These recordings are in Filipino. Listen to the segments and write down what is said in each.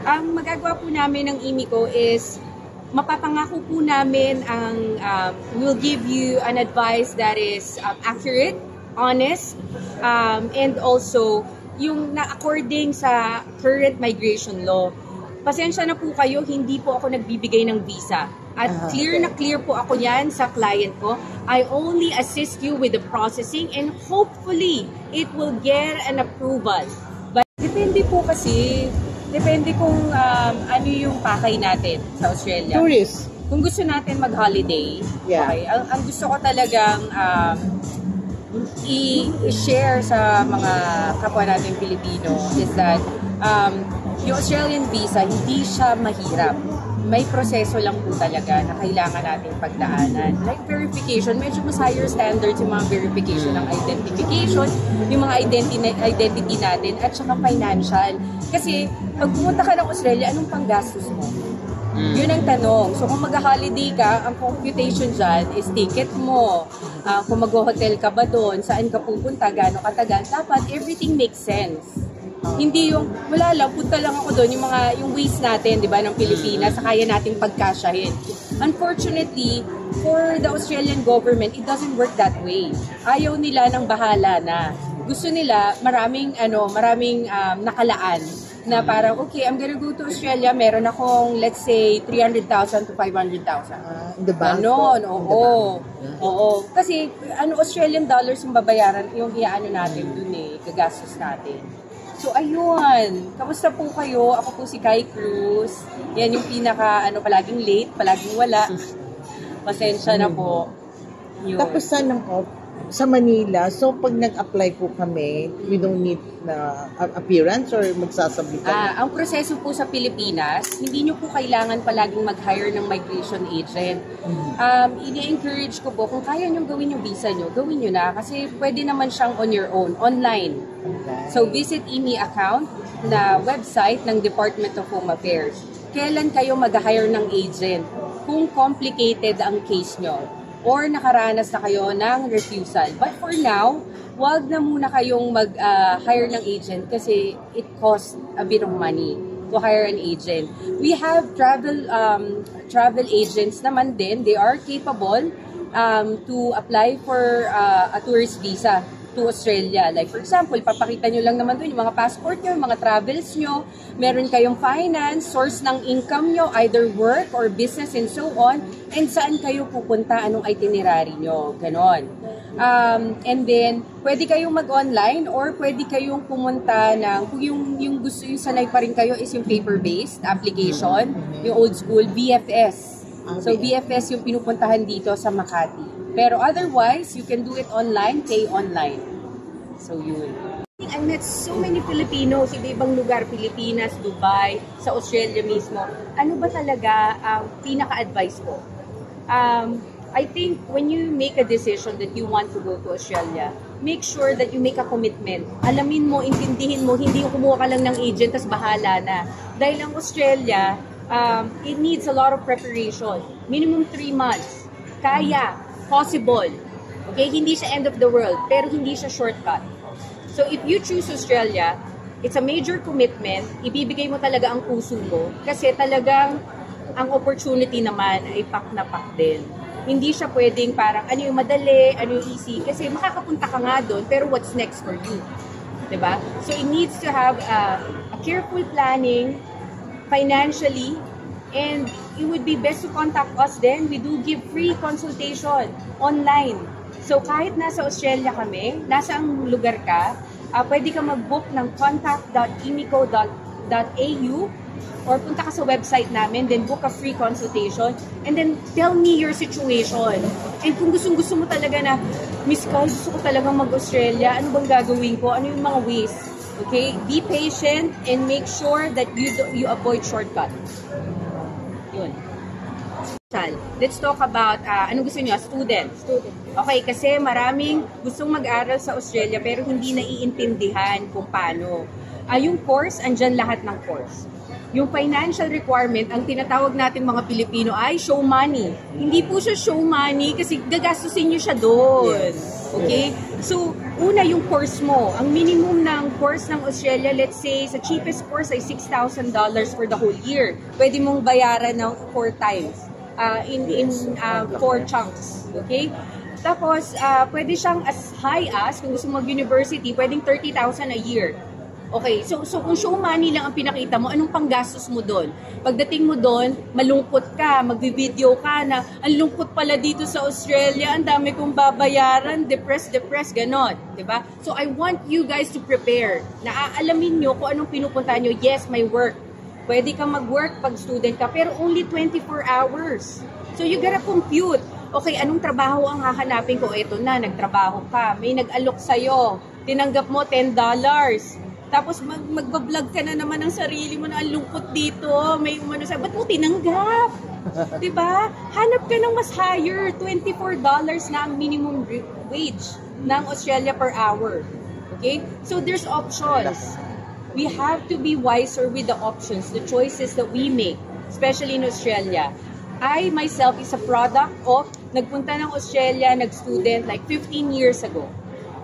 Ang magagawa po namin ng IMICO is mapapangako po namin ang we'll give you an advice that is accurate, honest, and also yung na according sa current migration law. Pasensya na po kayo, hindi po ako nagbibigay ng visa. At clear na clear po ako yan sa client ko. I only assist you with the processing and hopefully it will get an approval. But depende po kasi, depende kung ano yung pakay natin sa Australia. Tourist. Kung gusto natin mag-holiday, okay, ang gusto ko talagang i-share sa mga kapwa natin Pilipino is that yung Australian visa, hindi siya mahirap. May proseso lang po talaga na kailangan nating pagdaanan. Like verification, medyo mas higher standards yung mga verification ng identification, yung mga identity natin, at saka financial. Kasi pag pumunta ka ng Australia, anong panggastos mo? Yun ang tanong. So kung mag-holiday ka, ang computation dyan is ticket mo. Kung mag-hotel ka ba doon, saan ka pupunta, gano'ng katagal, dapat everything makes sense. Hindi yung, wala lang, punta lang ako doon, yung ways natin, di ba, ng Pilipinas, kaya nating pagkasyahin. Unfortunately, for the Australian government, it doesn't work that way. Ayaw nila ng bahala na. Gusto nila, maraming nakalaan na parang, okay, I'm gonna go to Australia, meron akong, let's say, 300,000 to 500,000. In the bank? Ganon, oo. Kasi, Australian dollars yung babayaran, yung iaano natin dun gagastos natin. So, ayun. Kamusta po kayo? Ako po si Kai Cruz. Yan yung palaging late, palaging wala. Pasensya na po. Yun. Tapos sa Manila, so pag nag-apply po kami, we don't need na appearance or magsasabit kami? Ang proseso po sa Pilipinas, hindi nyo po kailangan palaging mag-hire ng migration agent. Ini-encourage ko po, kung kaya nyo gawin yung visa nyo, gawin nyo na. Kasi pwede naman siyang on your own, online. Okay. So visit IMI account na website ng Department of Home Affairs. Kailan kayo mag-hire ng agent? Kung complicated ang case nyo or nakaranas na kayo ng refusal. But for now, wag na muna kayong mag-hire ng agent kasi it costs a bit of money to hire an agent. We have travel agents naman din. They are capable to apply for a tourist visa to Australia. Like for example, papakita nyo lang naman doon yung mga passport nyo, yung mga travels nyo, meron kayong finance, source ng income nyo, either work or business and so on, and saan kayo pupunta, anong itinerary nyo, ganon. And then, pwede kayong mag-online or pwede kayong pumunta ng, kung yung gusto, yung sanay pa rin kayo is yung paper-based application, yung old school, VFS. So, VFS yung pinupuntahan dito sa Makati. Pero otherwise, you can do it online, pay online. So, yun. I met so many Filipinos, iba-ibang lugar, Pilipinas, Dubai, sa Australia mismo. Ano ba talaga ang pinaka-advice ko? I think when you make a decision that you want to go to Australia, make sure that you make a commitment. Alamin mo, intindihin mo, hindi yung kumuha ka lang ng agent, tas bahala na. Dahil ang Australia, it needs a lot of preparation. Minimum 3 months. Kaya. Possible. Okay? Hindi siya end of the world, pero hindi siya shortcut. So if you choose Australia, it's a major commitment. Ibibigay mo talaga ang puso mo kasi talagang ang opportunity naman ay pak na pak din. Hindi siya pwedeng parang ano yung madali, ano yung easy kasi makakapunta ka nga doon, pero what's next for you? Diba? So it needs to have a careful planning financially. And it would be best to contact us then. We do give free consultation online. So kahit nasa Australia kami, nasa ang lugar ka, pwede ka mag-book ng contact.imico.au or punta ka sa website namin, then book a free consultation, and then tell me your situation. And kung gusto mo talaga na, Miss Carl, gusto ko talagang mag-Australia, ano bang gagawin ko? Ano yung mga ways? Okay? Be patient and make sure that you avoid shortcuts. Yun. Let's talk about, anong gusto niyo? Students. Okay, kasi maraming gustong mag-aral sa Australia pero hindi naiintindihan kung paano. Yung course, andyan lahat ng course. Yung financial requirement, ang tinatawag natin mga Pilipino ay show money. Hindi po siya show money kasi gagastusin niyo siya doon. Yes. Okay? So, una yung course mo. Ang minimum ng course ng Australia, let's say, sa cheapest course ay $6,000 for the whole year. Pwede mong bayaran ng 4 times. In 4 chunks. Okay? Tapos, pwede siyang as high as, kung gusto mo mag-university, pwedeng 30,000 a year. Okay, so kung show money lang ang pinakita mo, anong panggastos mo doon? Pagdating mo doon, malungkot ka, magbi-video ka na, ang lungkot pala dito sa Australia, ang dami kong babayaran, depressed, ganon. Diba? So I want you guys to prepare. Naaalamin nyo kung anong pinupuntahan nyo. Yes, may work. Pwede kang mag-work pag student ka, pero only 24 hours. So you gotta compute. Okay, anong trabaho ang hahanapin ko? Ito na, nagtrabaho ka. May nag-alok sa'yo. Tinanggap mo $10. Tapos magbablog ka na naman ng sarili mo na ang lungkot dito. May umano sa'yo. Ba't mo tinanggap? Diba? Hanap ka ng mas higher. $24 na ang minimum wage ng Australia per hour. Okay? So there's options. We have to be wiser with the options, the choices that we make, especially in Australia. I myself is a product of nagpunta ng Australia, nag-student like 15 years ago.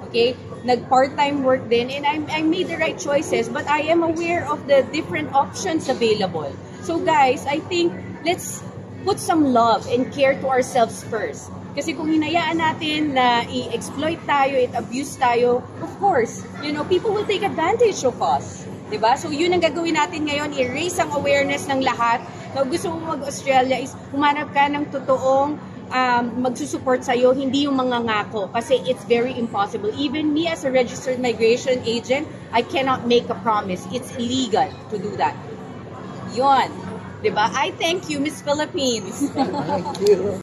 Okay? Nag-part-time work din, and I made the right choices, but I am aware of the different options available. So guys, I think let's put some love and care to ourselves first. Kasi kung hinayaan natin na i-exploit tayo, i-abuse tayo, of course, you know, people will take advantage of us. Diba? So yun ang gagawin natin ngayon, i-raise ang awareness ng lahat na gusto mong mag-Australia is humanap ka ng totoong magsusupport sa'yo, hindi yung mga ngako. Kasi it's very impossible. Even me as a registered migration agent, I cannot make a promise. It's illegal to do that. Yun. Diba? I thank you, Miss Philippines. Thank you.